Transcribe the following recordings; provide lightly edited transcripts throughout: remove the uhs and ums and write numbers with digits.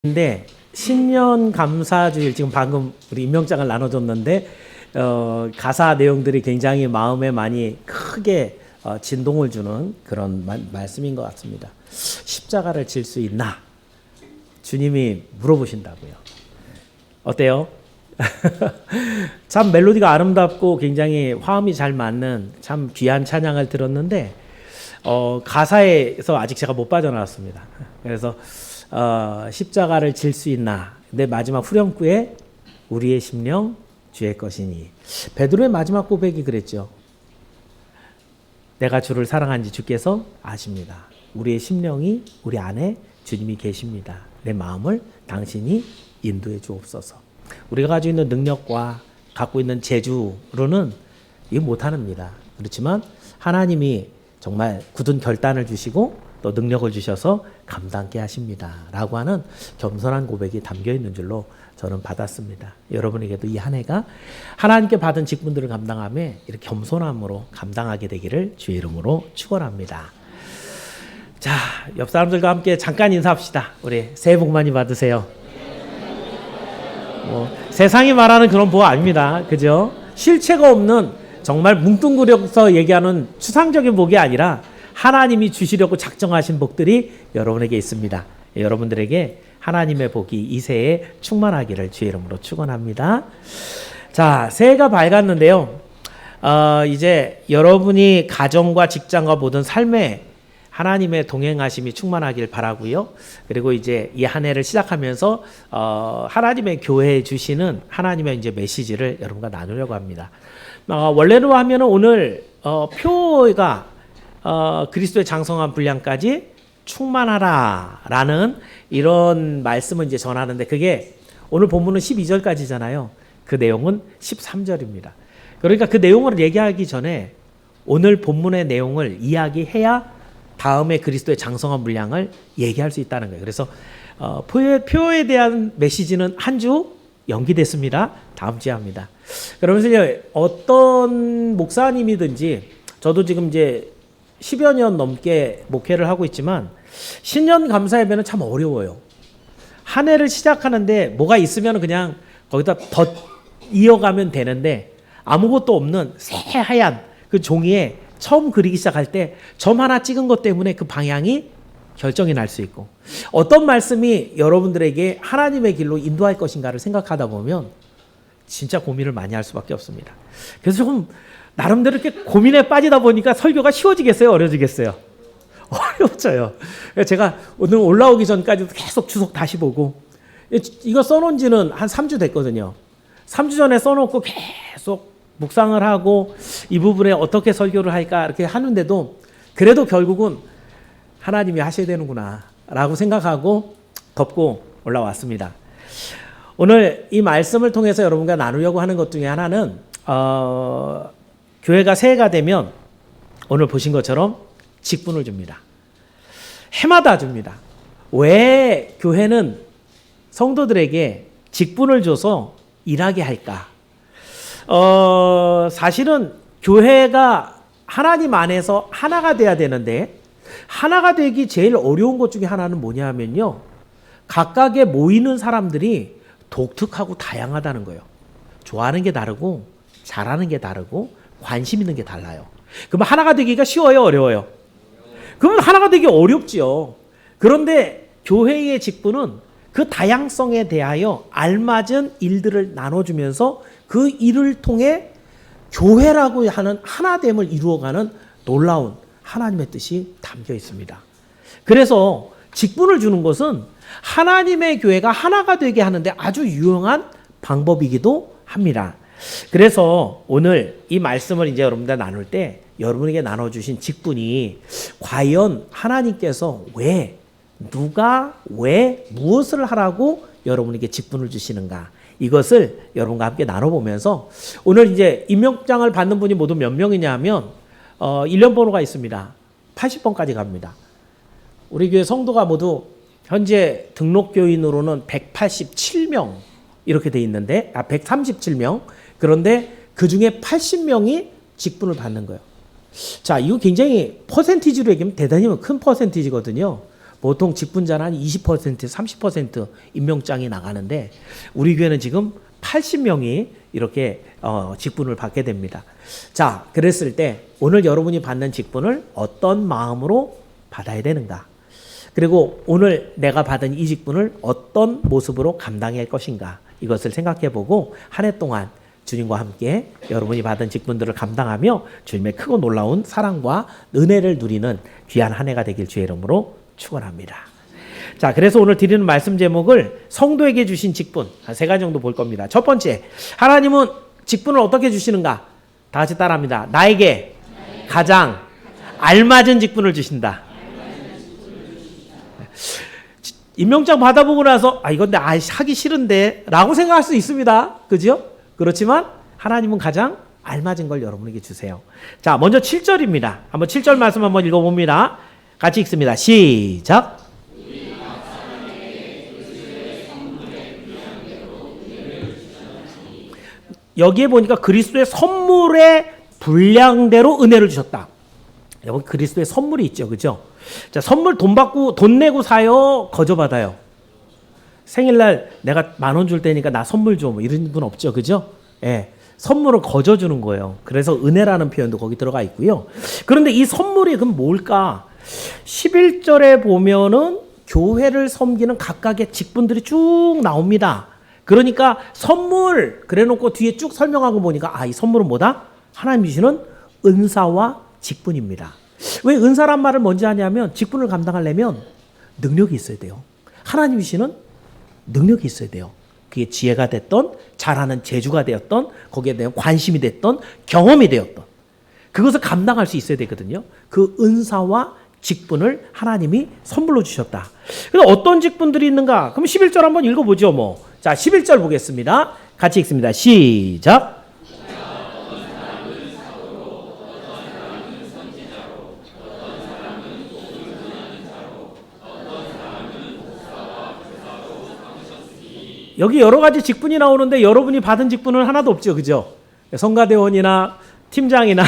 근데 신년 감사주일 지금 방금 우리 임명장을 나눠줬는데 가사 내용들이 굉장히 마음에 많이 크게 진동을 주는 그런 말씀인 것 같습니다. 십자가를 질 수 있나? 주님이 물어보신다고요. 어때요? 참 멜로디가 아름답고 굉장히 화음이 잘 맞는 참 귀한 찬양을 들었는데 가사에서 아직 제가 못 빠져나왔습니다. 그래서 십자가를 질 수 있나? 근데 마지막 후렴구에 우리의 심령 주의 것이니. 베드로의 마지막 고백이 그랬죠. 내가 주를 사랑한지 주께서 아십니다. 우리의 심령이 우리 안에 주님이 계십니다. 내 마음을 당신이 인도해 주옵소서. 우리가 가지고 있는 능력과 갖고 있는 재주로는 이거 못합니다. 그렇지만 하나님이 정말 굳은 결단을 주시고 또 능력을 주셔서 감당케 하십니다. 라고 하는 겸손한 고백이 담겨 있는 줄로 저는 받았습니다. 여러분에게도 이 한 해가 하나님께 받은 직분들을 감당하며 이렇게 겸손함으로 감당하게 되기를 주의 이름으로 축원합니다. 자, 옆 사람들과 함께 잠깐 인사합시다. 우리 새해 복 많이 받으세요. 세상이 말하는 그런 복 아닙니다. 그죠? 실체가 없는 정말 뭉뚱그려서 얘기하는 추상적인 복이 아니라 하나님이 주시려고 작정하신 복들이 여러분에게 있습니다. 여러분들에게 하나님의 복이 이 새해 충만하기를 주의 이름으로 축원합니다. 자, 새해가 밝았는데요. 이제 여러분이 가정과 직장과 모든 삶에 하나님의 동행하심이 충만하길 바라고요. 그리고 이제 이 한 해를 시작하면서 하나님의 교회에 주시는 하나님의 이제 메시지를 여러분과 나누려고 합니다. 원래로 하면은 오늘 표가 그리스도의 장성한 분량까지 충만하라라는 이런 말씀을 이제 전하는데 그게 오늘 본문은 12절까지잖아요. 그 내용은 13절입니다. 그러니까 그 내용을 얘기하기 전에 오늘 본문의 내용을 이야기해야 다음에 그리스도의 장성한 분량을 얘기할 수 있다는 거예요. 그래서 표에 대한 메시지는 한 주 연기됐습니다. 다음 주에 합니다. 그러면서 이제 어떤 목사님이든지 저도 지금 이제 10여 년 넘게 목회를 하고 있지만 신년 감사 예배는 참 어려워요. 한 해를 시작하는데 뭐가 있으면 그냥 거기다 더 이어가면 되는데 아무것도 없는 새하얀 그 종이에 처음 그리기 시작할 때 점 하나 찍은 것 때문에 그 방향이 결정이 날 수 있고 어떤 말씀이 여러분들에게 하나님의 길로 인도할 것인가를 생각하다 보면 진짜 고민을 많이 할 수밖에 없습니다. 그래서 조금 나름대로 이렇게 고민에 빠지다 보니까 설교가 쉬워지겠어요? 어려지겠어요? 어려워져요. 제가 오늘 올라오기 전까지도 계속 주석 다시 보고 이거 써놓은 지는 한 3주 됐거든요. 3주 전에 써놓고 계속 묵상을 하고 이 부분에 어떻게 설교를 할까 이렇게 하는데도 그래도 결국은 하나님이 하셔야 되는구나 라고 생각하고 덮고 올라왔습니다. 오늘 이 말씀을 통해서 여러분과 나누려고 하는 것 중에 하나는 교회가 새해가 되면 오늘 보신 것처럼 직분을 줍니다. 해마다 줍니다. 왜 교회는 성도들에게 직분을 줘서 일하게 할까? 사실은 교회가 하나님 안에서 하나가 돼야 되는데 하나가 되기 제일 어려운 것 중에 하나는 뭐냐 하면요. 각각의 모이는 사람들이 독특하고 다양하다는 거예요. 좋아하는 게 다르고 잘하는 게 다르고 관심 있는 게 달라요. 그러면 하나가 되기가 쉬워요? 어려워요? 그러면 하나가 되기 어렵지요. 그런데 교회의 직분은 그 다양성에 대하여 알맞은 일들을 나눠주면서 그 일을 통해 교회라고 하는 하나됨을 이루어가는 놀라운 하나님의 뜻이 담겨 있습니다. 그래서 직분을 주는 것은 하나님의 교회가 하나가 되게 하는데 아주 유용한 방법이기도 합니다. 그래서 오늘 이 말씀을 이제 여러분들 나눌 때 여러분에게 나눠주신 직분이 과연 하나님께서 왜, 누가, 왜, 무엇을 하라고 여러분에게 직분을 주시는가 이것을 여러분과 함께 나눠보면서 오늘 이제 임명장을 받는 분이 모두 몇 명이냐 하면 1년 번호가 있습니다. 80번까지 갑니다. 우리 교회 성도가 모두 현재 등록교인으로는 187명 이렇게 돼 있는데 137명 그런데 그중에 80명이 직분을 받는 거예요. 자, 이거 굉장히 퍼센티지로 얘기하면 대단히 큰 퍼센티지거든요. 보통 직분자는 한 20%, 30% 임명장이 나가는데 우리 교회는 지금 80명이 이렇게 직분을 받게 됩니다. 자, 그랬을 때 오늘 여러분이 받는 직분을 어떤 마음으로 받아야 되는가? 그리고 오늘 내가 받은 이 직분을 어떤 모습으로 감당할 것인가? 이것을 생각해 보고 한 해 동안 주님과 함께 여러분이 받은 직분들을 감당하며 주님의 크고 놀라운 사랑과 은혜를 누리는 귀한 한 해가 되길 주의 이름으로 축원합니다. 자, 그래서 오늘 드리는 말씀 제목을 성도에게 주신 직분 한 3가지 정도 볼 겁니다. 첫 번째, 하나님은 직분을 어떻게 주시는가? 다 같이 따라합니다. 나에게 가장 알맞은 직분을 주신다. 임명장 받아보고 나서 이건 하기 싫은데 라고 생각할 수 있습니다. 그죠? 그렇지만 하나님은 가장 알맞은 걸 여러분에게 주세요. 자, 먼저 7절입니다. 한번 7절 말씀 한번 읽어봅니다. 같이 읽습니다. 시작. 여기에 보니까 그리스도의 선물의 분량대로 은혜를 주셨다. 여러분 그리스도의 선물이 있죠. 그죠? 자, 선물 돈 받고 돈 내고 사요? 거저 받아요? 생일날 내가 10,000원 줄 테니까 나 선물 줘. 뭐 이런 분 없죠. 그죠? 예. 선물을 거저 주는 거예요. 그래서 은혜라는 표현도 거기 들어가 있고요. 그런데 이 선물이 그럼 뭘까? 11절에 보면은 교회를 섬기는 각각의 직분들이 쭉 나옵니다. 그러니까 선물 그래 놓고 뒤에 쭉 설명하고 보니까 이 선물은 뭐다? 하나님 주시는 은사와 직분입니다. 왜 은사란 말을 먼저 하냐면 직분을 감당하려면 능력이 있어야 돼요. 하나님 주시는 능력이 있어야 돼요. 그게 지혜가 됐던 잘하는 재주가 되었던 거기에 대한 관심이 됐던 경험이 되었던 그것을 감당할 수 있어야 되거든요. 그 은사와 직분을 하나님이 선물로 주셨다. 그래서 어떤 직분들이 있는가? 그럼 11절 한번 읽어보죠. 뭐. 자, 11절 보겠습니다. 같이 읽습니다. 시작. 여기 여러 가지 직분이 나오는데 여러분이 받은 직분은 하나도 없죠. 그죠? 성가대원이나 팀장이나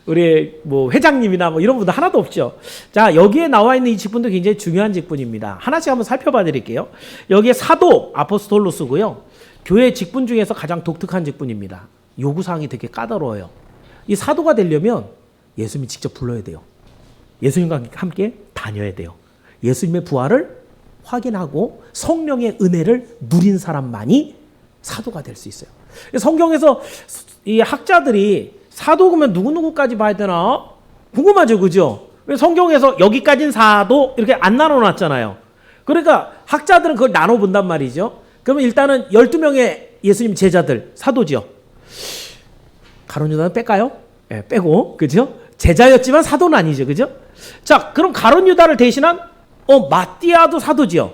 우리 회장님이나 이런 분들 하나도 없죠. 자, 여기에 나와 있는 이 직분도 굉장히 중요한 직분입니다. 하나씩 한번 살펴봐 드릴게요. 여기에 사도 아포스톨로스고요. 교회 직분 중에서 가장 독특한 직분입니다. 요구사항이 되게 까다로워요. 이 사도가 되려면 예수님이 직접 불러야 돼요. 예수님과 함께 다녀야 돼요. 예수님의 부활을 확인하고 성령의 은혜를 누린 사람만이 사도가 될 수 있어요. 성경에서 이 학자들이 사도 그러면 누구누구까지 봐야 되나? 궁금하죠, 그죠? 왜 성경에서 여기까지는 사도 이렇게 안 나눠놨잖아요. 그러니까 학자들은 그걸 나눠본단 말이죠. 그러면 일단은 12명의 예수님 제자들 사도죠. 가룟 유다는 뺄까요? 네, 빼고, 그죠? 제자였지만 사도는 아니죠, 그죠? 자, 그럼 가룟 유다를 대신한 마띠아도 사도지요.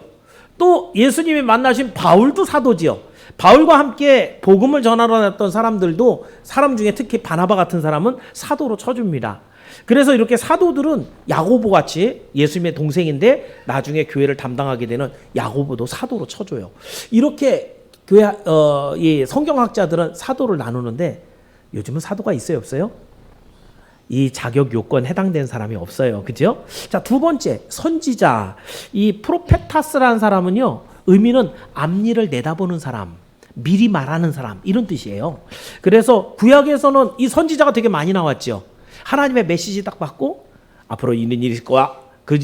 또 예수님이 만나신 바울도 사도지요. 바울과 함께 복음을 전하러 났던 사람들도 사람 중에 특히 바나바 같은 사람은 사도로 쳐줍니다. 그래서 이렇게 사도들은 야고보 같이 예수님의 동생인데 나중에 교회를 담당하게 되는 야고보도 사도로 쳐줘요. 이렇게 교회 이 성경학자들은 사도를 나누는데 요즘은 사도가 있어요, 없어요? 이 자격 요건 해당된 사람이 없어요. 그죠? 자, 두 번째, 선지자. 이 프로페타스라는 사람은요, 의미는 앞일을 내다보는 사람, 미리 말하는 사람, 이런 뜻이에요. 그래서 구약에서는 이 선지자가 되게 많이 나왔죠. 하나님의 메시지 딱 받고 앞으로 있는 일일 거야. 그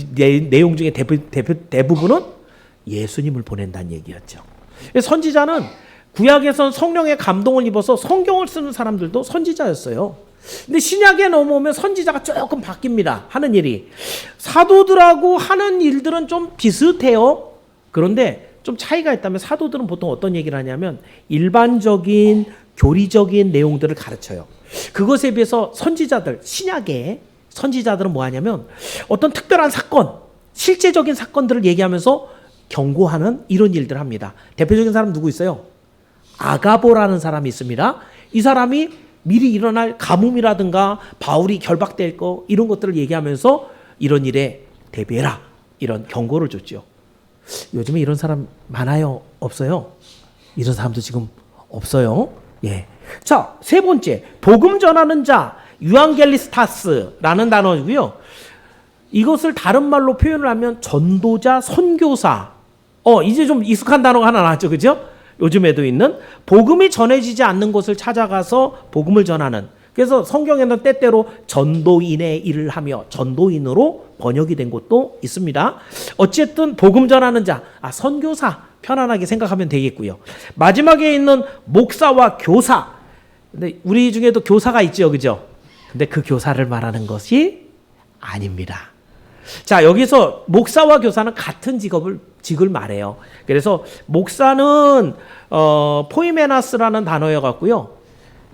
내용 중에 대부분은 예수님을 보낸다는 얘기였죠. 선지자는 구약에선 성령의 감동을 입어서 성경을 쓰는 사람들도 선지자였어요. 근데 신약에 넘어오면 선지자가 조금 바뀝니다. 하는 일이. 사도들하고 하는 일들은 좀 비슷해요. 그런데 좀 차이가 있다면 사도들은 보통 어떤 얘기를 하냐면 일반적인 교리적인 내용들을 가르쳐요. 그것에 비해서 선지자들, 신약의 선지자들은 뭐 하냐면 어떤 특별한 사건, 실제적인 사건들을 얘기하면서 경고하는 이런 일들을 합니다. 대표적인 사람 누구 있어요? 아가보라는 사람이 있습니다. 이 사람이 미리 일어날 가뭄이라든가 바울이 결박될 거 이런 것들을 얘기하면서 이런 일에 대비해라 이런 경고를 줬죠. 요즘에 이런 사람 많아요? 없어요? 이런 사람도 지금 없어요. 예. 자, 세 번째, 복음 전하는 자, 유앙겔리스타스라는 단어이고요. 이것을 다른 말로 표현을 하면 전도자, 선교사. 이제 좀 익숙한 단어가 하나 나왔죠. 그죠? 요즘에도 있는 복음이 전해지지 않는 곳을 찾아가서 복음을 전하는. 그래서 성경에는 때때로 전도인의 일을 하며 전도인으로 번역이 된 곳도 있습니다. 어쨌든 복음 전하는 자, 선교사 편안하게 생각하면 되겠고요. 마지막에 있는 목사와 교사. 근데 우리 중에도 교사가 있죠. 그죠? 근데 그 교사를 말하는 것이 아닙니다. 자, 여기서 목사와 교사는 같은 직을 말해요. 그래서 목사는 포이메나스라는 단어여 갖고요.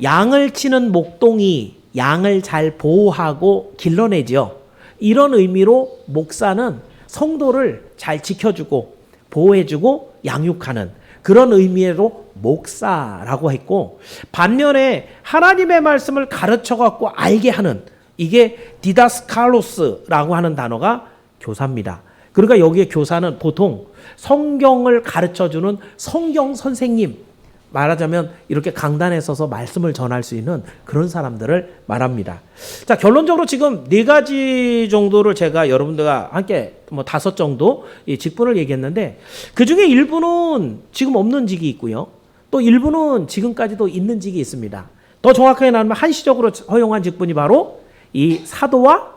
양을 치는 목동이 양을 잘 보호하고 길러내죠. 이런 의미로 목사는 성도를 잘 지켜주고 보호해주고 양육하는 그런 의미로 목사라고 했고, 반면에 하나님의 말씀을 가르쳐갖고 알게 하는, 이게 디다스칼로스라고 하는 단어가 교사입니다. 그러니까 여기에 교사는 보통 성경을 가르쳐주는 성경 선생님, 말하자면 이렇게 강단에 서서 말씀을 전할 수 있는 그런 사람들을 말합니다. 자, 결론적으로 지금 4가지 정도를 제가 여러분들과 함께 5 정도 이 직분을 얘기했는데, 그 중에 일부는 지금 없는 직이 있고요. 또 일부는 지금까지도 있는 직이 있습니다. 더 정확하게 말하면 한시적으로 허용한 직분이 바로 이 사도와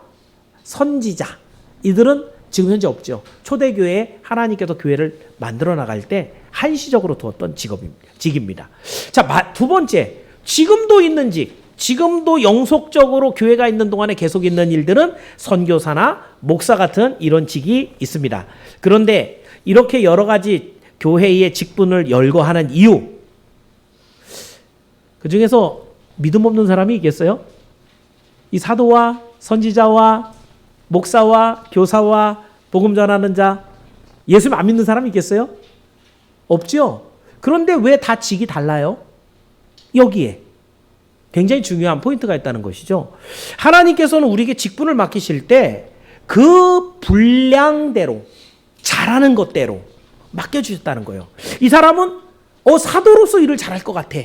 선지자. 이들은 지금 현재 없죠. 초대교회에 하나님께서 교회를 만들어 나갈 때 한시적으로 두었던 직입니다. 자, 2번째, 지금도 있는 직, 지금도 영속적으로 교회가 있는 동안에 계속 있는 일들은 선교사나 목사 같은 이런 직이 있습니다. 그런데 이렇게 여러 가지 교회의 직분을 열거하는 이유, 그 중에서 믿음 없는 사람이 있겠어요? 이 사도와 선지자와 목사와 교사와 복음 전하는 자, 예수님 안 믿는 사람이 있겠어요? 없죠. 그런데 왜 다 직이 달라요? 여기에 굉장히 중요한 포인트가 있다는 것이죠. 하나님께서는 우리에게 직분을 맡기실 때 그 분량대로, 잘하는 것대로 맡겨주셨다는 거예요. 이 사람은 사도로서 일을 잘할 것 같아.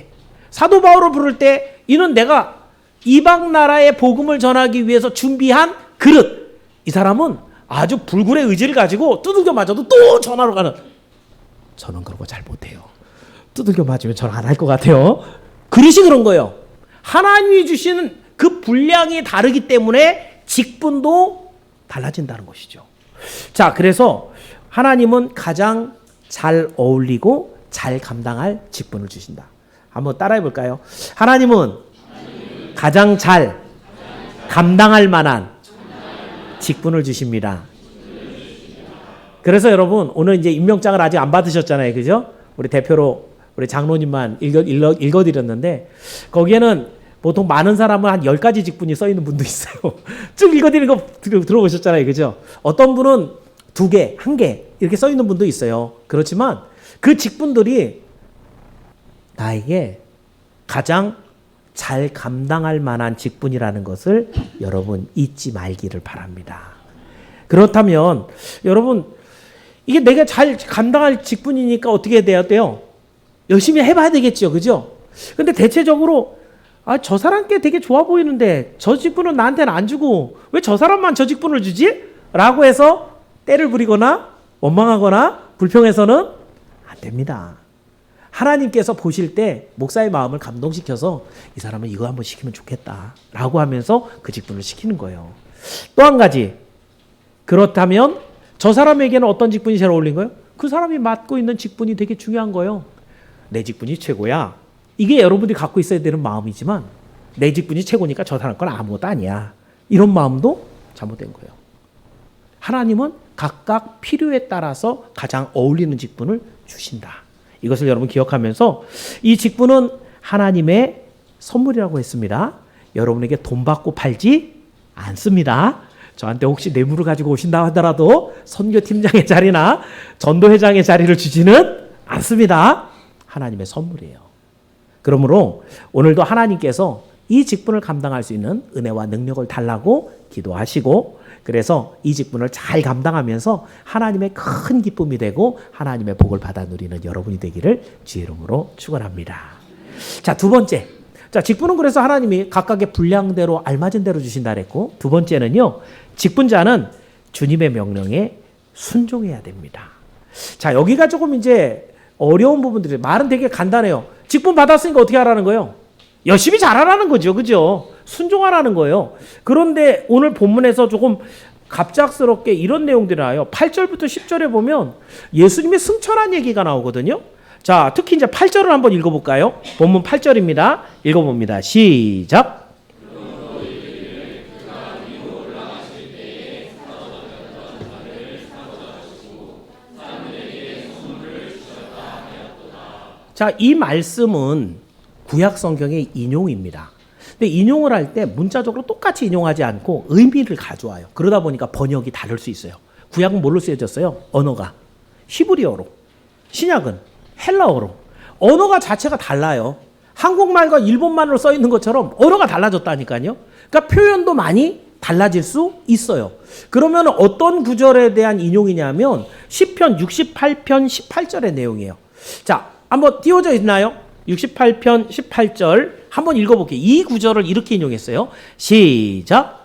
사도 바울을 부를 때 이는 내가 이방 나라의 복음을 전하기 위해서 준비한 그릇. 이 사람은 아주 불굴의 의지를 가지고 두들겨 맞아도 또 전하러 가는. 저는 그런 거 잘 못해요. 두들겨 맞으면 전 안 할 것 같아요. 그릇이 그런 거예요. 하나님이 주시는 그 분량이 다르기 때문에 직분도 달라진다는 것이죠. 자, 그래서 하나님은 가장 잘 어울리고 잘 감당할 직분을 주신다. 한번 따라해 볼까요? 하나님은 가장 잘 감당할 만한 직분을 주십니다. 그래서 여러분, 오늘 이제 임명장을 아직 안 받으셨잖아요. 그죠? 우리 대표로 우리 장로님만 읽어드렸는데, 거기에는 보통 많은 사람은 한 10가지 직분이 써 있는 분도 있어요. 쭉 읽어드리는 거 들어보셨잖아요. 그죠? 어떤 분은 2개, 1개 이렇게 써 있는 분도 있어요. 그렇지만 그 직분들이 나에게 가장 잘 감당할 만한 직분이라는 것을 여러분 잊지 말기를 바랍니다. 그렇다면 여러분, 이게 내가 잘 감당할 직분이니까 어떻게 돼야 돼요? 열심히 해봐야 되겠죠. 그죠? 근데 대체적으로 저 사람께 되게 좋아 보이는데 저 직분은 나한테는 안 주고 왜 저 사람만 저 직분을 주지? 라고 해서 때를 부리거나 원망하거나 불평해서는 안 됩니다. 하나님께서 보실 때 목사의 마음을 감동시켜서 이 사람은 이거 한번 시키면 좋겠다 라고 하면서 그 직분을 시키는 거예요. 또 한 가지, 그렇다면 저 사람에게는 어떤 직분이 제일 어울린 거예요? 그 사람이 맡고 있는 직분이 되게 중요한 거예요. 내 직분이 최고야. 이게 여러분들이 갖고 있어야 되는 마음이지만, 내 직분이 최고니까 저 사람 건 아무것도 아니야. 이런 마음도 잘못된 거예요. 하나님은 각각 필요에 따라서 가장 어울리는 직분을 주신다. 이것을 여러분 기억하면서, 이 직분은 하나님의 선물이라고 했습니다. 여러분에게 돈 받고 팔지 않습니다. 저한테 혹시 뇌물을 가지고 오신다 하더라도 선교팀장의 자리나 전도회장의 자리를 주지는 않습니다. 하나님의 선물이에요. 그러므로 오늘도 하나님께서 이 직분을 감당할 수 있는 은혜와 능력을 달라고 기도하시고, 그래서 이 직분을 잘 감당하면서 하나님의 큰 기쁨이 되고 하나님의 복을 받아 누리는 여러분이 되기를 주의 이름으로 축원합니다. 자, 2번째. 자, 직분은 그래서 하나님이 각각의 분량대로 알맞은 대로 주신다 그랬고, 2번째는요, 직분자는 주님의 명령에 순종해야 됩니다. 자, 여기가 조금 이제 어려운 부분들이, 말은 되게 간단해요. 직분 받았으니까 어떻게 하라는 거예요? 열심히 잘하라는 거죠. 그죠? 순종하라는 거예요. 그런데 오늘 본문에서 조금 갑작스럽게 이런 내용들이 나와요. 8절부터 10절에 보면 예수님의 승천한 얘기가 나오거든요. 자, 특히 이제 8절을 한번 읽어볼까요? 본문 8절입니다. 읽어봅니다. 시작. 자, 이 말씀은 구약 성경의 인용입니다. 근데 인용을 할 때 문자적으로 똑같이 인용하지 않고 의미를 가져와요. 그러다 보니까 번역이 다를 수 있어요. 구약은 뭘로 쓰여졌어요? 언어가 히브리어로, 신약은 헬라어로. 언어가 자체가 달라요. 한국말과 일본말로 써 있는 것처럼 언어가 달라졌다니까요. 그러니까 표현도 많이 달라질 수 있어요. 그러면 어떤 구절에 대한 인용이냐면 시편 68편 18절의 내용이에요. 자, 한번 띄워져 있나요? 68편 18절 한번 읽어볼게요. 이 구절을 이렇게 인용했어요. 시작.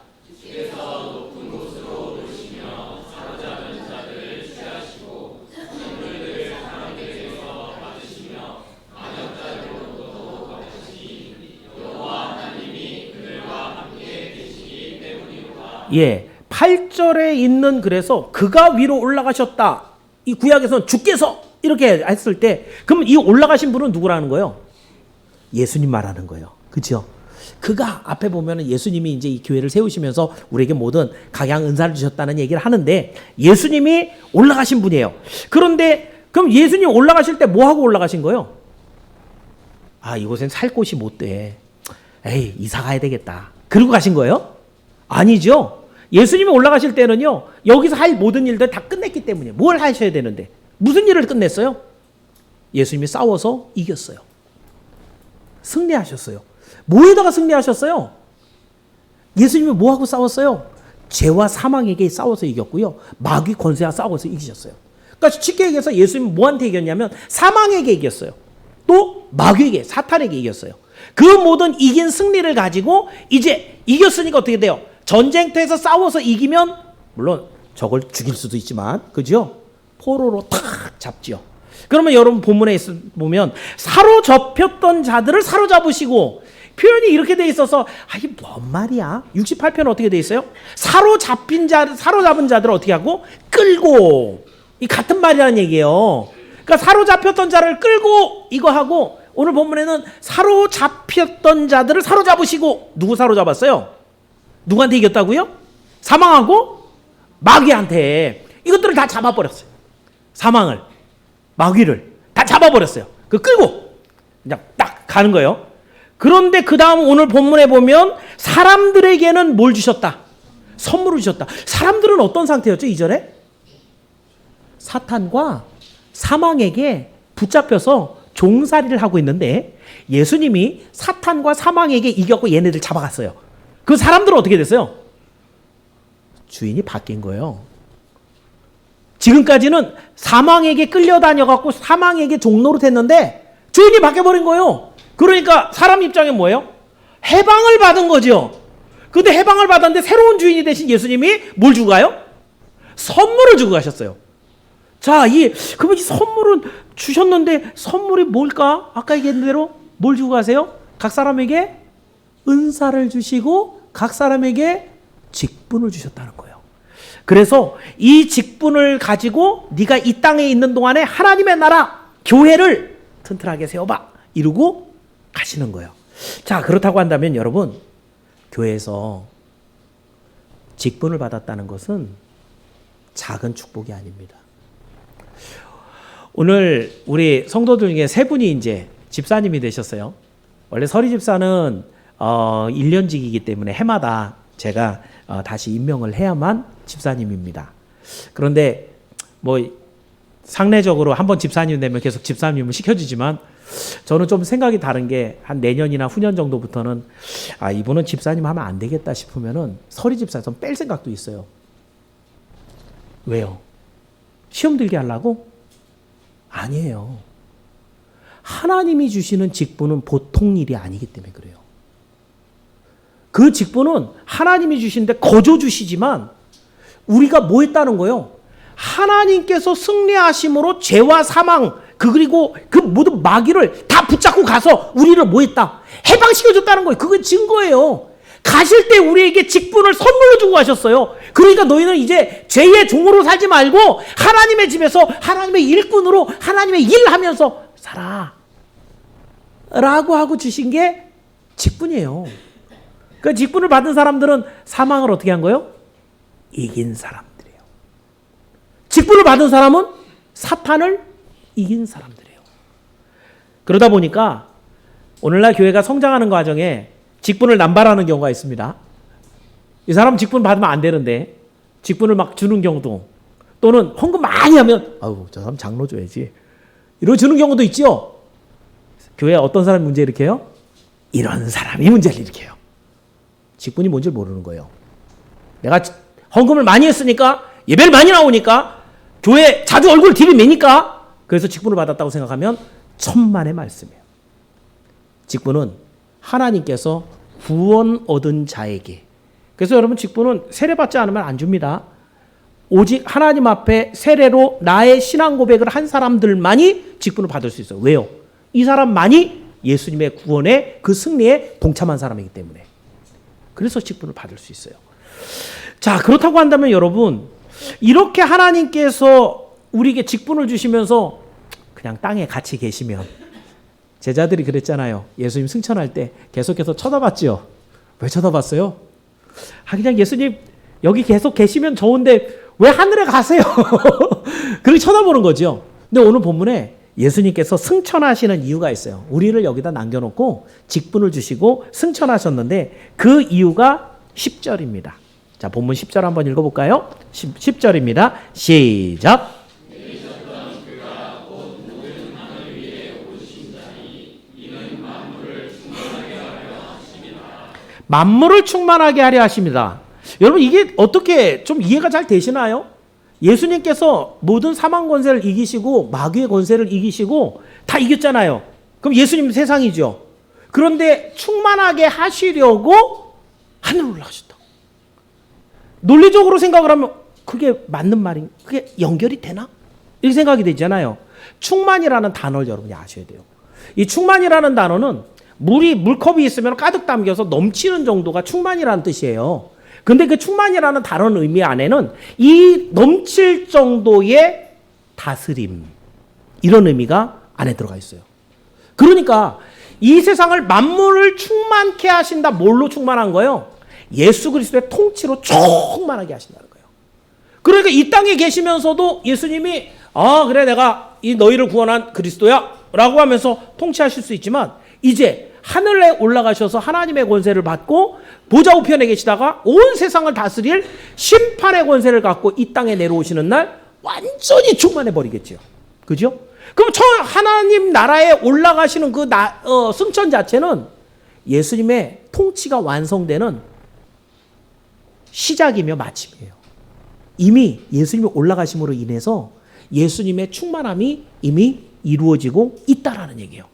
예, 8절에 있는, 그래서 그가 위로 올라가셨다. 이 구약에서는 주께서 이렇게 했을 때, 그럼 이 올라가신 분은 누구라는 거예요? 예수님 말하는 거예요. 그렇죠? 그가 앞에 보면은 예수님이 이제 이 교회를 세우시면서 우리에게 모든 각양 은사를 주셨다는 얘기를 하는데 예수님이 올라가신 분이에요. 그런데 그럼 예수님 올라가실 때 뭐 하고 올라가신 거예요? 아, 이곳엔 살 곳이 못 돼. 에이, 이사 가야 되겠다. 그러고 가신 거예요? 아니죠. 예수님이 올라가실 때는요, 여기서 할 모든 일들 다 끝냈기 때문에 뭘 하셔야 되는데 무슨 일을 끝냈어요? 예수님이 싸워서 이겼어요. 승리하셨어요. 뭐에다가 승리하셨어요? 예수님이 뭐하고 싸웠어요? 죄와 사망에게 싸워서 이겼고요. 마귀 권세와 싸워서 이기셨어요. 그러니까 쉽게 얘기해서 예수님이 뭐한테 이겼냐면 사망에게 이겼어요. 또 마귀에게, 사탄에게 이겼어요. 그 모든 이긴 승리를 가지고 이제 이겼으니까 어떻게 돼요? 전쟁터에서 싸워서 이기면 물론 저걸 죽일 수도 있지만, 그죠? 포로로 탁 잡지요. 그러면 여러분 본문에 보면 사로잡혔던 자들을 사로잡으시고, 표현이 이렇게 돼 있어서 이게 뭔 말이야? 68편은 어떻게 돼 있어요? 사로잡은 자들을 어떻게 하고? 끌고. 이 같은 말이라는 얘기예요. 그러니까 사로잡혔던 자를 끌고 이거 하고, 오늘 본문에는 사로잡혔던 자들을 사로잡으시고, 누구 사로잡았어요? 누구한테 이겼다고요? 사망하고 마귀한테. 이것들을 다 잡아버렸어요. 사망을, 마귀를 다 잡아버렸어요. 그 끌고 그냥 딱 가는 거예요. 그런데 그 다음 오늘 본문에 보면 사람들에게는 뭘 주셨다? 선물을 주셨다. 사람들은 어떤 상태였죠? 이전에 사탄과 사망에게 붙잡혀서 종살이를 하고 있는데 예수님이 사탄과 사망에게 이겼고 얘네들 잡아갔어요. 그 사람들은 어떻게 됐어요? 주인이 바뀐 거예요. 지금까지는 사망에게 끌려다녀갖고 사망에게 종노릇 했는데 주인이 바뀌어버린 거예요. 그러니까 사람 입장에 뭐예요? 해방을 받은 거죠. 근데 해방을 받았는데 새로운 주인이 되신 예수님이 뭘 주고 가요? 선물을 주고 가셨어요. 자, 그러면 이 선물은 주셨는데 선물이 뭘까? 아까 얘기했던 대로 뭘 주고 가세요? 각 사람에게 은사를 주시고 각 사람에게 직분을 주셨다는 거예요. 그래서 이 직분을 가지고 네가 이 땅에 있는 동안에 하나님의 나라, 교회를 튼튼하게 세워봐. 이러고 가시는 거예요. 자, 그렇다고 한다면 여러분, 교회에서 직분을 받았다는 것은 작은 축복이 아닙니다. 오늘 우리 성도들 중에 세 분이 이제 집사님이 되셨어요. 원래 서리 집사는 1년직이기 때문에 해마다 제가 다시 임명을 해야만 집사님입니다. 그런데 뭐 상례적으로 한번 집사님 되면 계속 집사님을 시켜주지만 저는 좀 생각이 다른 게 한 내년이나 후년 정도부터는 이분은 집사님 하면 안 되겠다 싶으면은 서리 집사에서 뺄 생각도 있어요. 왜요? 시험 들게 하려고? 아니에요. 하나님이 주시는 직분은 보통 일이 아니기 때문에 그래요. 그 직분은 하나님이 주시는데 거저 주시지만 우리가 뭐 했다는 거예요? 하나님께서 승리하심으로 죄와 사망, 그리고 그 모든 마귀를 다 붙잡고 가서 우리를 뭐 했다? 해방시켜줬다는 거예요. 그건 증거예요. 가실 때 우리에게 직분을 선물로 주고 가셨어요. 그러니까 너희는 이제 죄의 종으로 살지 말고 하나님의 집에서 하나님의 일꾼으로 하나님의 일을 하면서 살아. 라고 하고 주신 게 직분이에요. 그 직분을 받은 사람들은 사망을 어떻게 한 거예요? 이긴 사람들이에요. 직분을 받은 사람은 사탄을 이긴 사람들이에요. 그러다 보니까 오늘날 교회가 성장하는 과정에 직분을 남발하는 경우가 있습니다. 이 사람 직분 받으면 안 되는데 직분을 막 주는 경우도, 또는 헌금 많이 하면 아우 저 사람 장로 줘야지 이러고 주는 경우도 있죠. 교회에 어떤 사람이 문제 일으켜요? 이런 사람이 문제를 일으켜요. 직분이 뭔지 모르는 거예요. 내가 헌금을 많이 했으니까, 예배를 많이 나오니까, 교회 자주 얼굴 들이매니까 그래서 직분을 받았다고 생각하면 천만의 말씀이에요. 직분은 하나님께서 구원 얻은 자에게, 그래서 여러분 직분은 세례받지 않으면 안 줍니다. 오직 하나님 앞에 세례로 나의 신앙 고백을 한 사람들만이 직분을 받을 수 있어요. 왜요? 이 사람만이 예수님의 구원의 그 승리에 동참한 사람이기 때문에. 그래서 직분을 받을 수 있어요. 자, 그렇다고 한다면 여러분, 이렇게 하나님께서 우리에게 직분을 주시면서 그냥 땅에 같이 계시면, 제자들이 그랬잖아요. 예수님 승천할 때 계속해서 쳐다봤죠. 왜 쳐다봤어요? 그냥 예수님 여기 계속 계시면 좋은데 왜 하늘에 가세요? 그렇게 쳐다보는 거죠. 근데 오늘 본문에 예수님께서 승천하시는 이유가 있어요. 우리를 여기다 남겨놓고 직분을 주시고 승천하셨는데 그 이유가 10절입니다. 자, 본문 10절 한번 읽어볼까요? 10절입니다. 시작. 만물을 충만하게 하려 하십니다. 여러분, 이게 어떻게 좀 이해가 잘 되시나요? 예수님께서 모든 사망 권세를 이기시고 마귀의 권세를 이기시고 다 이겼잖아요. 그럼 예수님 세상이죠. 그런데 충만하게 하시려고 하늘로 올라가셨다. 논리적으로 생각을 하면 그게 맞는 말인, 그게 연결이 되나? 이렇게 생각이 되잖아요. 충만이라는 단어를 여러분이 아셔야 돼요. 이 충만이라는 단어는 물컵이 있으면 가득 담겨서 넘치는 정도가 충만이라는 뜻이에요. 근데 그 충만이라는 다른 의미 안에는 이 넘칠 정도의 다스림, 이런 의미가 안에 들어가 있어요. 그러니까 이 세상을 만물을 충만케 하신다. 뭘로 충만한 거예요? 예수 그리스도의 통치로 충만하게 하신다는 거예요. 그러니까 이 땅에 계시면서도 예수님이 그래 내가 이 너희를 구원한 그리스도야 라고 하면서 통치하실 수 있지만, 이제 하늘에 올라가셔서 하나님의 권세를 받고 보좌 우편에 계시다가 온 세상을 다스릴 심판의 권세를 갖고 이 땅에 내려오시는 날 완전히 충만해 버리겠죠. 그죠? 그럼 하나님 나라에 올라가시는 그 승천 자체는 예수님의 통치가 완성되는 시작이며 마침이에요. 이미 예수님이 올라가심으로 인해서 예수님의 충만함이 이미 이루어지고 있다라는 얘기예요.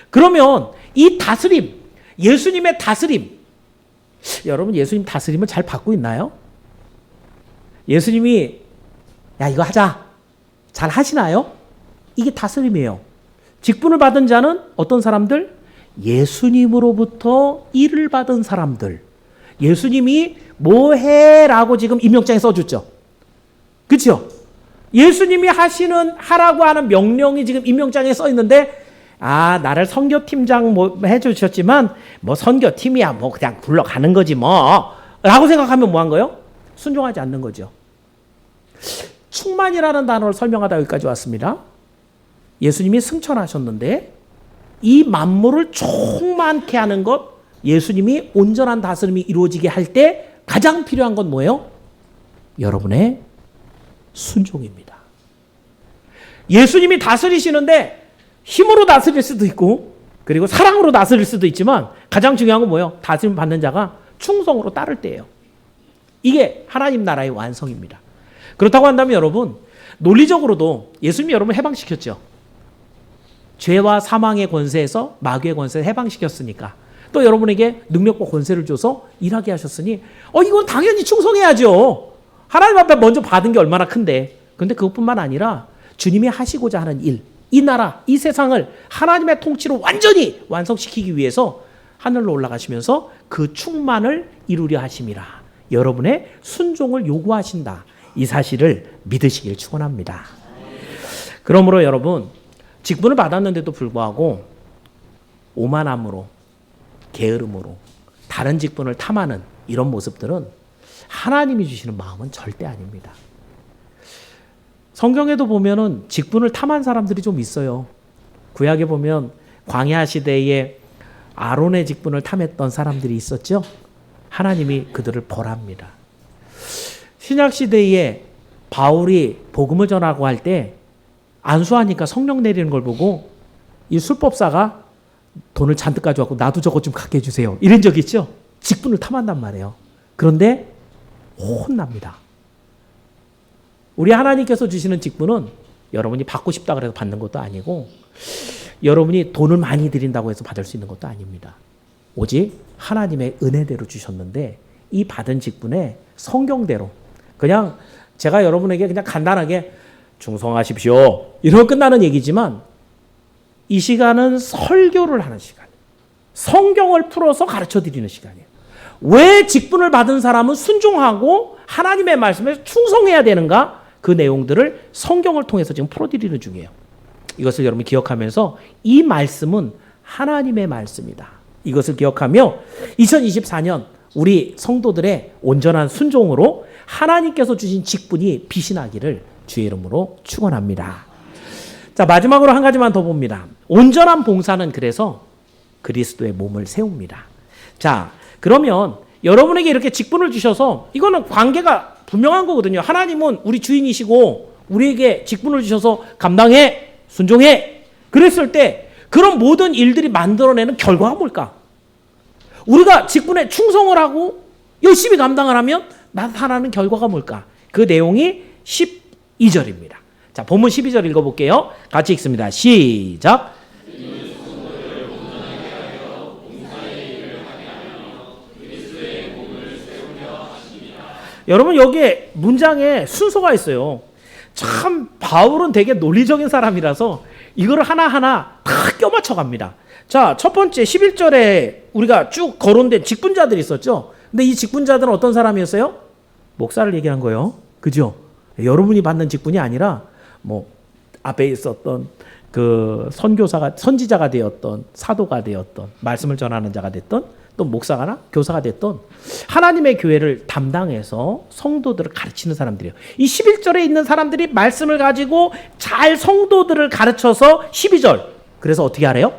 그러면 이 다스림, 예수님의 다스림, 여러분 예수님 다스림을 잘 받고 있나요? 예수님이 야 이거 하자 잘 하시나요? 이게 다스림이에요. 직분을 받은 자는 어떤 사람들? 예수님으로부터 일을 받은 사람들. 예수님이 뭐 해라고 지금 임명장에 써줬죠. 그렇죠? 예수님이 하라고 하는 명령이 지금 임명장에 써 있는데, 나를 선교팀장 뭐 해주셨지만 뭐 선교팀이야 뭐 그냥 굴러가는 거지 뭐 라고 생각하면 뭐 한 거예요? 순종하지 않는 거죠. 충만이라는 단어를 설명하다 여기까지 왔습니다. 예수님이 승천하셨는데 이 만물을 충만케 하는 것, 예수님이 온전한 다스림이 이루어지게 할 때 가장 필요한 건 뭐예요? 여러분의 순종입니다. 예수님이 다스리시는데 힘으로 다스릴 수도 있고 그리고 사랑으로 다스릴 수도 있지만 가장 중요한 건 뭐예요? 다스림 받는 자가 충성으로 따를 때예요. 이게 하나님 나라의 완성입니다. 그렇다고 한다면 여러분, 논리적으로도 예수님이 여러분 해방시켰죠. 죄와 사망의 권세에서 마귀의 권세를 해방시켰으니까 또 여러분에게 능력과 권세를 줘서 일하게 하셨으니 이건 당연히 충성해야죠. 하나님 앞에 먼저 받은 게 얼마나 큰데. 그런데 그것뿐만 아니라 주님이 하시고자 하는 일, 이 나라, 이 세상을 하나님의 통치로 완전히 완성시키기 위해서 하늘로 올라가시면서 그 충만을 이루려 하심이라. 여러분의 순종을 요구하신다. 이 사실을 믿으시길 축원합니다. 그러므로 여러분, 직분을 받았는데도 불구하고 오만함으로, 게으름으로 다른 직분을 탐하는 이런 모습들은 하나님이 주시는 마음은 절대 아닙니다. 성경에도 보면은 직분을 탐한 사람들이 좀 있어요. 구약에 보면 광야 시대에 아론의 직분을 탐했던 사람들이 있었죠. 하나님이 그들을 벌합니다. 신약 시대에 바울이 복음을 전하고 할 때 안수하니까 성령 내리는 걸 보고 이 술법사가 돈을 잔뜩 가져왔고 나도 저것 좀 갖게 해주세요. 이런 적 있죠. 직분을 탐한단 말이에요. 그런데 혼납니다. 우리 하나님께서 주시는 직분은 여러분이 받고 싶다 그래서 받는 것도 아니고 여러분이 돈을 많이 드린다고 해서 받을 수 있는 것도 아닙니다. 오직 하나님의 은혜대로 주셨는데 이 받은 직분에 성경대로 그냥 제가 여러분에게 그냥 간단하게 충성하십시오 이러면 끝나는 얘기지만 이 시간은 설교를 하는 시간이에요. 성경을 풀어서 가르쳐 드리는 시간이에요. 왜 직분을 받은 사람은 순종하고 하나님의 말씀에 충성해야 되는가? 그 내용들을 성경을 통해서 지금 풀어드리는 중이에요. 이것을 여러분이 기억하면서 이 말씀은 하나님의 말씀이다. 이것을 기억하며 2024년 우리 성도들의 온전한 순종으로 하나님께서 주신 직분이 빛이 나기를 주의 이름으로 축원합니다. 자, 마지막으로 한 가지만 더 봅니다. 온전한 봉사는 그래서 그리스도의 몸을 세웁니다. 자, 그러면 여러분에게 이렇게 직분을 주셔서 이거는 관계가 분명한 거거든요. 하나님은 우리 주인이시고 우리에게 직분을 주셔서 감당해, 순종해. 그랬을 때 그런 모든 일들이 만들어내는 결과가 뭘까? 우리가 직분에 충성을 하고 열심히 감당을 하면 나타나는 결과가 뭘까? 그 내용이 12절입니다. 자, 본문 12절 읽어볼게요. 같이 읽습니다. 시작. 여러분 여기에 문장에 순서가 있어요. 참 바울은 되게 논리적인 사람이라서 이거를 하나하나 다 껴맞춰 갑니다. 자, 첫 번째 11절에 우리가 쭉 거론된 직분자들이 있었죠. 근데 이 직분자들은 어떤 사람이었어요? 목사를 얘기한 거예요. 그죠? 여러분이 받는 직분이 아니라 뭐 앞에 있었던 그 선교사가 선지자가 되었던 사도가 되었던 말씀을 전하는 자가 됐던 또 목사가나 교사가 됐던 하나님의 교회를 담당해서 성도들을 가르치는 사람들이에요. 이 11절에 있는 사람들이 말씀을 가지고 잘 성도들을 가르쳐서 12절. 그래서 어떻게 하래요?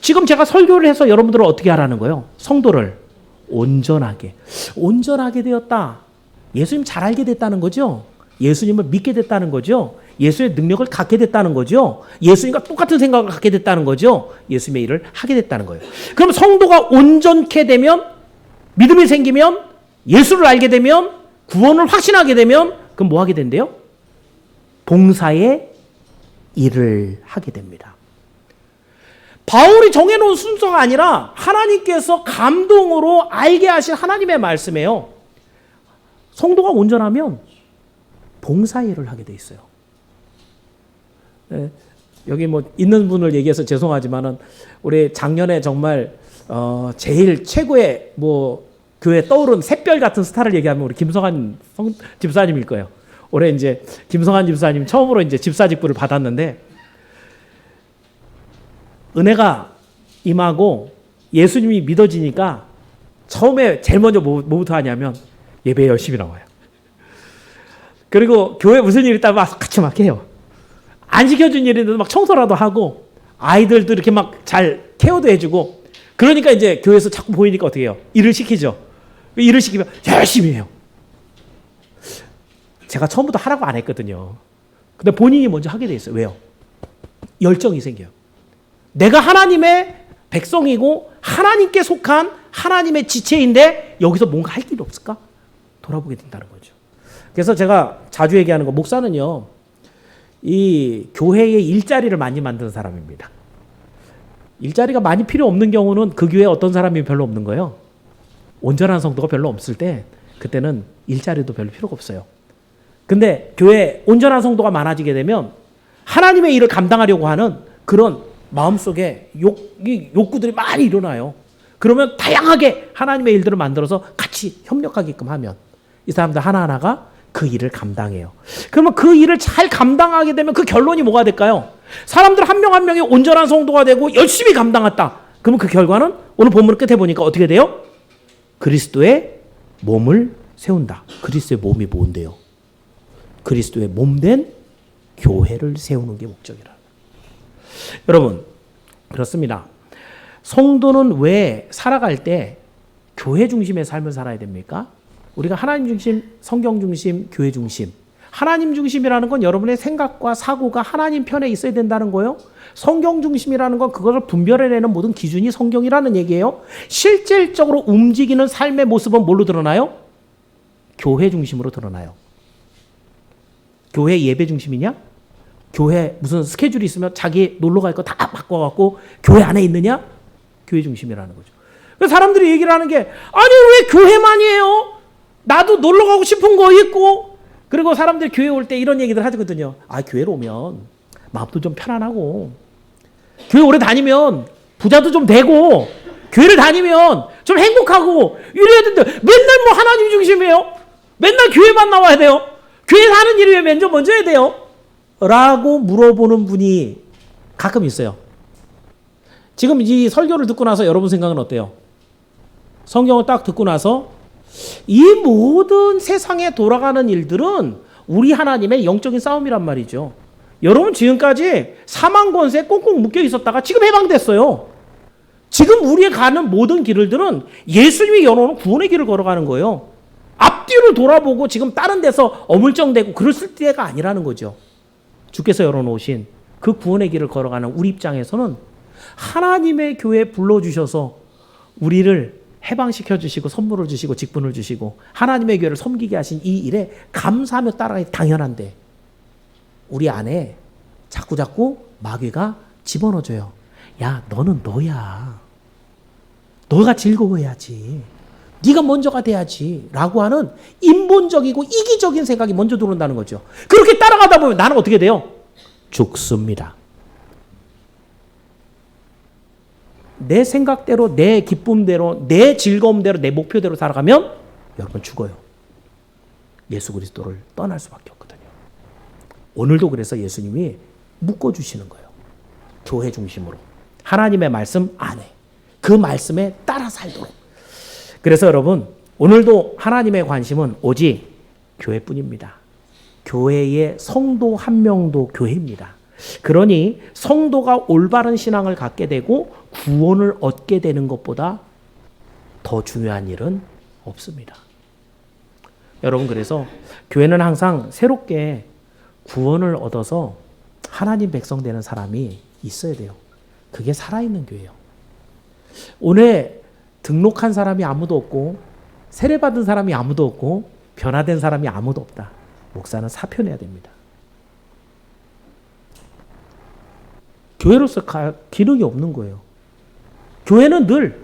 지금 제가 설교를 해서 여러분들을 어떻게 하라는 거예요? 성도를 온전하게 되었다. 예수님 잘 알게 됐다는 거죠. 예수님을 믿게 됐다는 거죠. 예수의 능력을 갖게 됐다는 거죠. 예수님과 똑같은 생각을 갖게 됐다는 거죠. 예수님의 일을 하게 됐다는 거예요. 그럼 성도가 온전케 되면, 믿음이 생기면, 예수를 알게 되면, 구원을 확신하게 되면 그럼 뭐 하게 된대요? 봉사의 일을 하게 됩니다. 바울이 정해놓은 순서가 아니라 하나님께서 감동으로 알게 하신 하나님의 말씀이에요. 성도가 온전하면 봉사의 일을 하게 돼 있어요. 네, 여기 뭐 있는 분을 얘기해서 죄송하지만은 우리 작년에 정말 제일 최고의 뭐 교회 떠오른 샛별 같은 스타를 얘기하면 우리 김성한 집사님일 거예요. 올해 이제 김성한 집사님 처음으로 이제 집사 직분을 받았는데 은혜가 임하고 예수님이 믿어지니까 처음에 제일 먼저 뭐부터 하냐면 예배 열심히 나와요. 그리고 교회 무슨 일 있다면 같이 막 해요. 안 시켜준 일인데도 막 청소라도 하고 아이들도 이렇게 막 잘 케어도 해주고 그러니까 이제 교회에서 자꾸 보이니까 어떻게 해요? 일을 시키죠. 일을 시키면 열심히 해요. 제가 처음부터 하라고 안 했거든요. 근데 본인이 먼저 하게 돼 있어요. 왜요? 열정이 생겨요. 내가 하나님의 백성이고 하나님께 속한 하나님의 지체인데 여기서 뭔가 할 일이 없을까? 돌아보게 된다는 거죠. 그래서 제가 자주 얘기하는 거 목사는요. 이 교회의 일자리를 많이 만드는 사람입니다. 일자리가 많이 필요 없는 경우는 그 교회에 어떤 사람이 별로 없는 거예요. 온전한 성도가 별로 없을 때 그때는 일자리도 별로 필요가 없어요. 근데 교회 온전한 성도가 많아지게 되면 하나님의 일을 감당하려고 하는 그런 마음속에 욕구들이 많이 일어나요. 그러면 다양하게 하나님의 일들을 만들어서 같이 협력하게끔 하면 이 사람들 하나하나가 그 일을 감당해요. 그러면 그 일을 잘 감당하게 되면 그 결론이 뭐가 될까요? 사람들 한 명 한 명이 온전한 성도가 되고 열심히 감당했다. 그러면 그 결과는 오늘 본문 끝에 보니까 어떻게 돼요? 그리스도의 몸을 세운다. 그리스도의 몸이 뭔데요? 그리스도의 몸된 교회를 세우는 게 목적이라. 여러분, 그렇습니다. 성도는 왜 살아갈 때 교회 중심의 삶을 살아야 됩니까? 우리가 하나님 중심, 성경 중심, 교회 중심. 하나님 중심이라는 건 여러분의 생각과 사고가 하나님 편에 있어야 된다는 거예요. 성경 중심이라는 건 그것을 분별해내는 모든 기준이 성경이라는 얘기예요. 실질적으로 움직이는 삶의 모습은 뭘로 드러나요? 교회 중심으로 드러나요. 교회 예배 중심이냐? 교회 무슨 스케줄이 있으면 자기 놀러 갈 거 다 바꿔갖고 교회 안에 있느냐? 교회 중심이라는 거죠. 그래서 사람들이 얘기를 하는 게 아니 왜 교회만이에요? 나도 놀러 가고 싶은 거 있고. 그리고 사람들이 교회 올 때 이런 얘기들 하거든요. 아, 교회로 오면 마음도 좀 편안하고 교회 오래 다니면 부자도 좀 되고 교회를 다니면 좀 행복하고 이래야 된다. 맨날 뭐 하나님 중심이에요? 맨날 교회만 나와야 돼요? 교회 하는 일이 왜 먼저 해야 돼요? 라고 물어보는 분이 가끔 있어요. 지금 이 설교를 듣고 나서 여러분 생각은 어때요? 성경을 딱 듣고 나서 이 모든 세상에 돌아가는 일들은 우리 하나님의 영적인 싸움이란 말이죠. 여러분 지금까지 사망 권세에 꽁꽁 묶여 있었다가 지금 해방됐어요. 지금 우리의 가는 모든 길들은 예수님이 열어놓은 구원의 길을 걸어가는 거예요. 앞뒤를 돌아보고 지금 다른 데서 어물쩡대고 그랬을 때가 아니라는 거죠. 주께서 열어놓으신 그 구원의 길을 걸어가는 우리 입장에서는 하나님의 교회에 불러주셔서 우리를 해방시켜 주시고 선물을 주시고 직분을 주시고 하나님의 교회를 섬기게 하신 이 일에 감사하며 따라가기 당연한데 우리 안에 자꾸 마귀가 집어넣어줘요. 야, 너는 너야. 너가 즐거워해야지. 네가 먼저가 돼야지. 라고 하는 인본적이고 이기적인 생각이 먼저 들어온다는 거죠. 그렇게 따라가다 보면 나는 어떻게 돼요? 죽습니다. 내 생각대로, 내 기쁨대로, 내 즐거움대로, 내 목표대로 살아가면 여러분 죽어요. 예수 그리스도를 떠날 수밖에 없거든요. 오늘도 그래서 예수님이 묶어주시는 거예요. 교회 중심으로. 하나님의 말씀 안에. 그 말씀에 따라 살도록. 그래서 여러분 오늘도 하나님의 관심은 오직 교회뿐입니다. 교회의 성도 한 명도 교회입니다. 그러니 성도가 올바른 신앙을 갖게 되고 구원을 얻게 되는 것보다 더 중요한 일은 없습니다. 여러분 그래서 교회는 항상 새롭게 구원을 얻어서 하나님 백성 되는 사람이 있어야 돼요. 그게 살아있는 교회예요. 오늘 등록한 사람이 아무도 없고 세례받은 사람이 아무도 없고 변화된 사람이 아무도 없다. 목사는 사표내야 됩니다. 교회로서 기능이 없는 거예요. 교회는 늘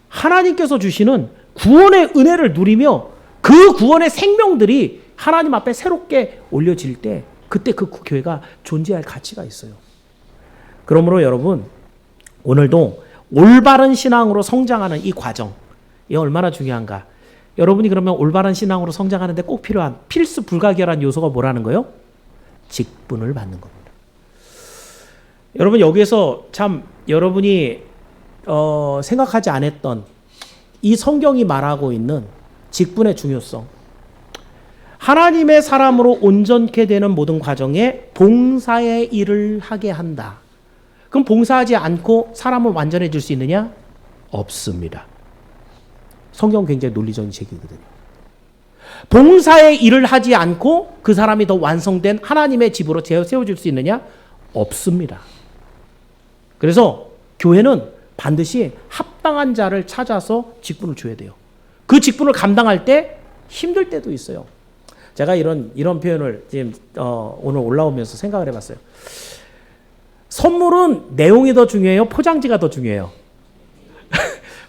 하나님께서 주시는 구원의 은혜를 누리며 그 구원의 생명들이 하나님 앞에 새롭게 올려질 때 그때 그 교회가 존재할 가치가 있어요. 그러므로 여러분 오늘도 올바른 신앙으로 성장하는 이 과정 이 얼마나 중요한가. 여러분이 그러면 올바른 신앙으로 성장하는데 꼭 필요한 필수 불가결한 요소가 뭐라는 거예요? 직분을 받는 겁니다. 여러분 여기에서 참 여러분이 생각하지 않았던 이 성경이 말하고 있는 직분의 중요성. 하나님의 사람으로 온전케 되는 모든 과정에 봉사의 일을 하게 한다. 그럼 봉사하지 않고 사람을 완전해질 수 있느냐? 없습니다. 성경 굉장히 논리적인 책이거든요. 봉사의 일을 하지 않고 그 사람이 더 완성된 하나님의 집으로 세워질 수 있느냐? 없습니다. 그래서 교회는 반드시 합당한 자를 찾아서 직분을 줘야 돼요. 그 직분을 감당할 때 힘들 때도 있어요. 제가 이런 표현을 지금 오늘 올라오면서 생각을 해봤어요. 선물은 내용이 더 중요해요? 포장지가 더 중요해요?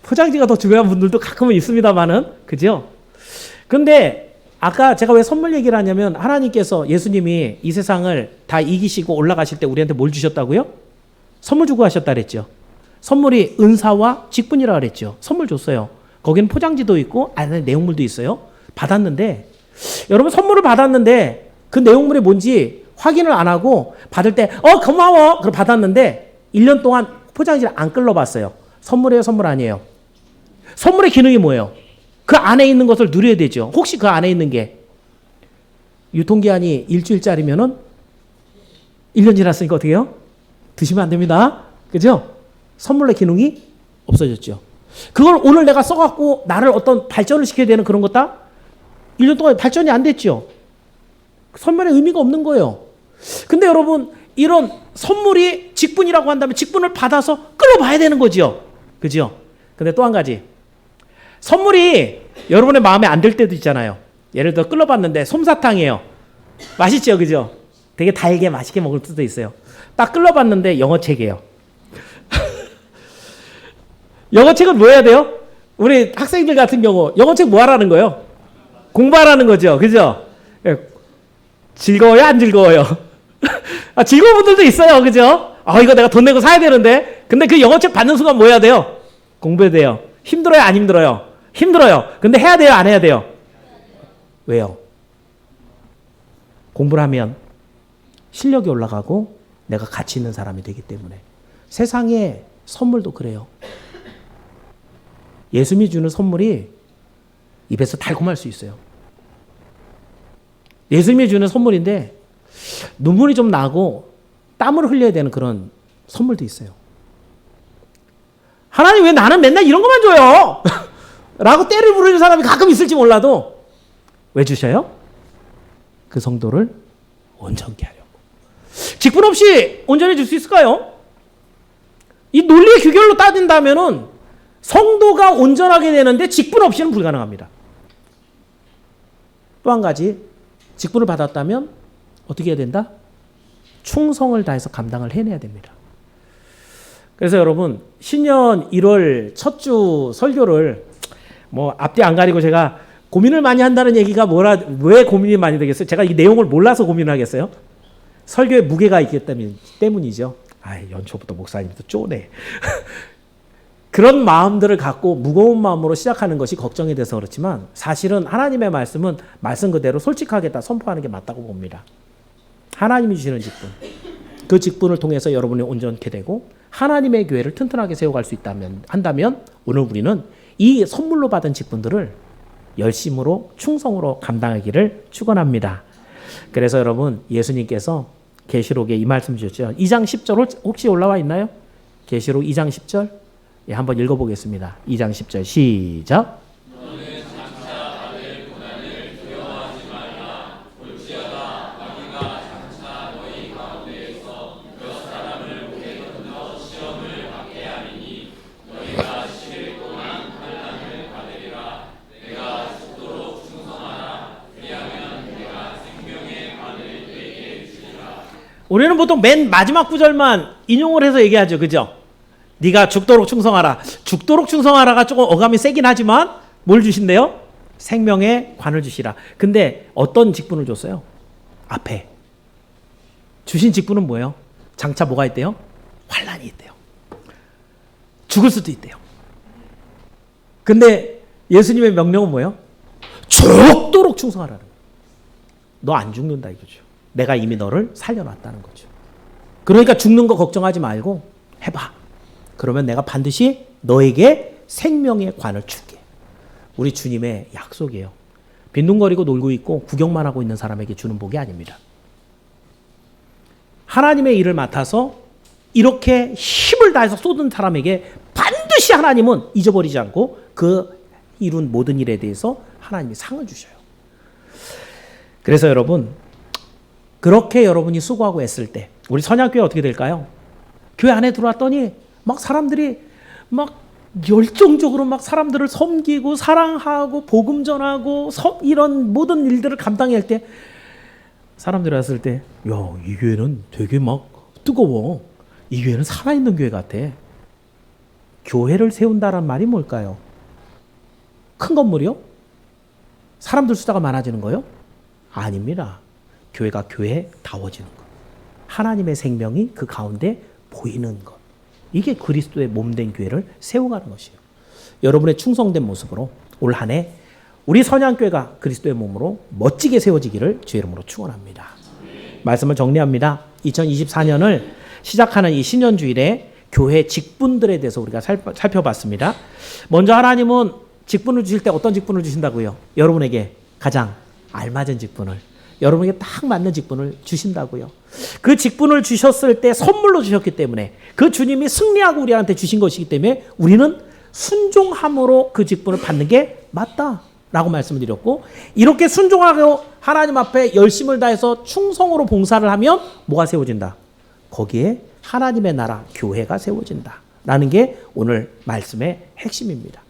포장지가 더 중요한 분들도 가끔은 있습니다만은, 그죠? 근데 아까 제가 왜 선물 얘기를 하냐면 하나님께서 예수님이 이 세상을 다 이기시고 올라가실 때 우리한테 뭘 주셨다고요? 선물 주고 하셨다 그랬죠. 선물이 은사와 직분이라 그랬죠. 선물 줬어요. 거기는 포장지도 있고 안에 내용물도 있어요. 받았는데 여러분 선물을 받았는데 그 내용물이 뭔지 확인을 안 하고 받을 때 고마워 그럼 받았는데 1년 동안 포장지를 안 끌어봤어요. 선물이에요, 선물 아니에요? 선물의 기능이 뭐예요? 그 안에 있는 것을 누려야 되죠. 혹시 그 안에 있는 게 유통기한이 일주일짜리면은 1년 지났으니까 어떻게 해요? 드시면 안 됩니다. 그죠? 선물의 기능이 없어졌죠. 그걸 오늘 내가 써갖고 나를 어떤 발전을 시켜야 되는 그런 것다? 1년 동안 발전이 안 됐죠. 선물의 의미가 없는 거예요. 근데 여러분 이런 선물이 직분이라고 한다면 직분을 받아서 끌어봐야 되는 거죠. 그죠? 근데 또 한 가지. 선물이 여러분의 마음에 안 들 때도 있잖아요. 예를 들어 끌어봤는데 솜사탕이에요. 맛있죠, 그죠? 되게 달게 맛있게 먹을 수도 있어요. 딱 끌어봤는데 영어책이에요. 영어책은 뭐 해야 돼요? 우리 학생들 같은 경우 영어책 뭐 하라는 거예요? 공부하라는 거죠, 그죠? 즐거워요, 안 즐거워요? 즐거운 분들도 있어요, 그죠? 이거 내가 돈 내고 사야 되는데. 근데 그 영어책 받는 순간 뭐 해야 돼요? 공부해야 돼요. 힘들어요, 안 힘들어요? 힘들어요. 근데 해야 돼요, 안 해야 돼요? 왜요? 공부를 하면 실력이 올라가고 내가 가치 있는 사람이 되기 때문에. 세상에 선물도 그래요. 예수님이 주는 선물이 입에서 달콤할 수 있어요. 예수님이 주는 선물인데 눈물이 좀 나고 땀을 흘려야 되는 그런 선물도 있어요. 하나님 왜 나는 맨날 이런 것만 줘요? 라고 때를 부르는 사람이 가끔 있을지 몰라도 왜 주셔요? 그 성도를 온전케 하려고. 직분 없이 온전해 줄 수 있을까요? 이 논리의 규결로 따진다면은 성도가 온전하게 되는데 직분 없이는 불가능합니다. 또 한 가지, 직분을 받았다면 어떻게 해야 된다? 충성을 다해서 감당을 해내야 됩니다. 그래서 여러분 신년 1월 첫 주 설교를 뭐 앞뒤 안 가리고 제가 고민을 많이 한다는 얘기가 왜 고민이 많이 되겠어요? 제가 이 내용을 몰라서 고민을 하겠어요? 설교에 무게가 있기 때문이죠. 연초부터 목사님도 쪼네. 그런 마음들을 갖고 무거운 마음으로 시작하는 것이 걱정이 돼서 그렇지만 사실은 하나님의 말씀은 말씀 그대로 솔직하게 다 선포하는 게 맞다고 봅니다. 하나님이 주시는 직분, 그 직분을 통해서 여러분이 온전케 되고 하나님의 교회를 튼튼하게 세워갈 수 한다면 오늘 우리는 이 선물로 받은 직분들을 열심으로 충성으로 감당하기를 축원합니다. 그래서 여러분 예수님께서 계시록에 이 말씀 주셨죠. 2장 10절 혹시 올라와 있나요? 계시록 2장 10절 한번 읽어보겠습니다. 2장 10절 시작. 우리는 보통 맨 마지막 구절만 인용을 해서 얘기하죠. 그죠? 네가 죽도록 충성하라. 죽도록 충성하라가 조금 어감이 세긴 하지만 뭘 주신대요? 생명의 관을 주시라. 근데 어떤 직분을 줬어요? 앞에. 주신 직분은 뭐예요? 장차 뭐가 있대요? 환난이 있대요. 죽을 수도 있대요. 근데 예수님의 명령은 뭐예요? 죽도록 충성하라는 거예요. 너 안 죽는다 이거죠. 내가 이미 너를 살려놨다는 거죠. 그러니까 죽는 거 걱정하지 말고 해봐. 그러면 내가 반드시 너에게 생명의 관을 줄게. 우리 주님의 약속이에요. 빈둥거리고 놀고 있고 구경만 하고 있는 사람에게 주는 복이 아닙니다. 하나님의 일을 맡아서 이렇게 힘을 다해서 쏟은 사람에게 반드시 하나님은 잊어버리지 않고 그 이룬 모든 일에 대해서 하나님이 상을 주셔요. 그래서 여러분 그렇게 여러분이 수고하고 애쓸 때 우리 선약교회 어떻게 될까요? 교회 안에 들어왔더니 막 사람들이 막 열정적으로 막 사람들을 섬기고 사랑하고 복음 전하고 이런 모든 일들을 감당할 때 사람들이 왔을 때 야, 이 교회는 되게 막 뜨거워. 이 교회는 살아있는 교회 같아. 교회를 세운다란 말이 뭘까요? 큰 건물이요? 사람들 숫자가 많아지는 거요? 아닙니다. 교회가 교회다워지는 것. 하나님의 생명이 그 가운데 보이는 것. 이게 그리스도의 몸된 교회를 세워가는 것이에요. 여러분의 충성된 모습으로 올 한 해 우리 선양교회가 그리스도의 몸으로 멋지게 세워지기를 주의 이름으로 축원합니다. 말씀을 정리합니다. 2024년을 시작하는 이 신년주일에 교회 직분들에 대해서 우리가 살펴봤습니다. 먼저 하나님은 직분을 주실 때 어떤 직분을 주신다고요? 여러분에게 가장 알맞은 직분을, 여러분에게 딱 맞는 직분을 주신다고요. 그 직분을 주셨을 때 선물로 주셨기 때문에, 그 주님이 승리하고 우리한테 주신 것이기 때문에 우리는 순종함으로 그 직분을 받는 게 맞다라고 말씀을 드렸고, 이렇게 순종하고 하나님 앞에 열심을 다해서 충성으로 봉사를 하면 뭐가 세워진다? 거기에 하나님의 나라, 교회가 세워진다 라는 게 오늘 말씀의 핵심입니다.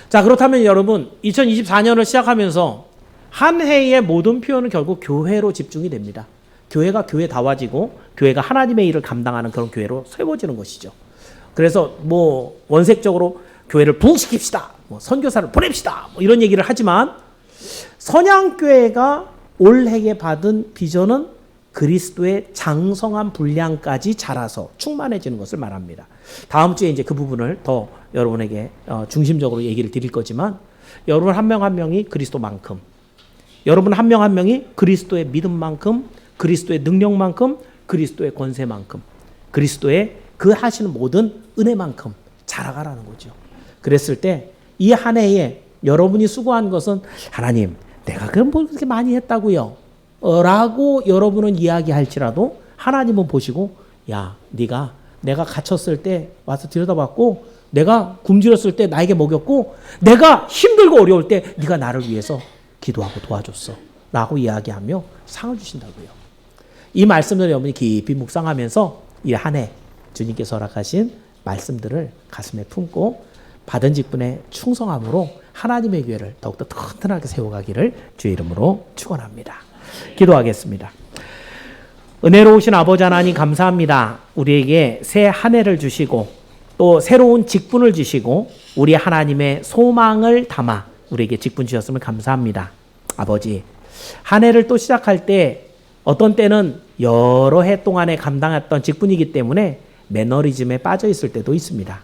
자, 그렇다면 여러분, 2024년을 시작하면서 한 해의 모든 표현은 결국 교회로 집중이 됩니다. 교회가 교회다워지고 교회가 하나님의 일을 감당하는 그런 교회로 세워지는 것이죠. 그래서 뭐 원색적으로 교회를 부흥시킵시다, 뭐 선교사를 보냅시다, 뭐 이런 얘기를 하지만, 선양교회가 올해에 받은 비전은 그리스도의 장성한 분량까지 자라서 충만해지는 것을 말합니다. 다음 주에 이제 그 부분을 더 여러분에게 중심적으로 얘기를 드릴 거지만, 여러분 한 명 한 명이 그리스도만큼, 여러분 한 명 한 명이 그리스도의 믿음만큼, 그리스도의 능력만큼, 그리스도의 권세만큼, 그리스도의 그 하시는 모든 은혜만큼 자라가라는 거죠. 그랬을 때 이 한 해에 여러분이 수고한 것은, 하나님 내가 그럼 뭐 그렇게 많이 했다고요? 라고 여러분은 이야기할지라도 하나님은 보시고, 야, 네가 내가 갇혔을 때 와서 들여다봤고, 내가 굶주렸을 때 나에게 먹였고, 내가 힘들고 어려울 때 네가 나를 위해서 기도하고 도와줬어 라고 이야기하며 상을 주신다고요. 이 말씀을 여러분이 깊이 묵상하면서 이 한 해 주님께서 허락하신 말씀들을 가슴에 품고 받은 직분에 충성함으로 하나님의 교회를 더욱더 튼튼하게 세워가기를 주의 이름으로 축원합니다. 기도하겠습니다. 은혜로우신 아버지 하나님, 감사합니다. 우리에게 새 한 해를 주시고 또 새로운 직분을 주시고 우리 하나님의 소망을 담아 우리에게 직분 주셨음을 감사합니다. 아버지, 한 해를 또 시작할 때 어떤 때는 여러 해 동안에 감당했던 직분이기 때문에 매너리즘에 빠져 있을 때도 있습니다.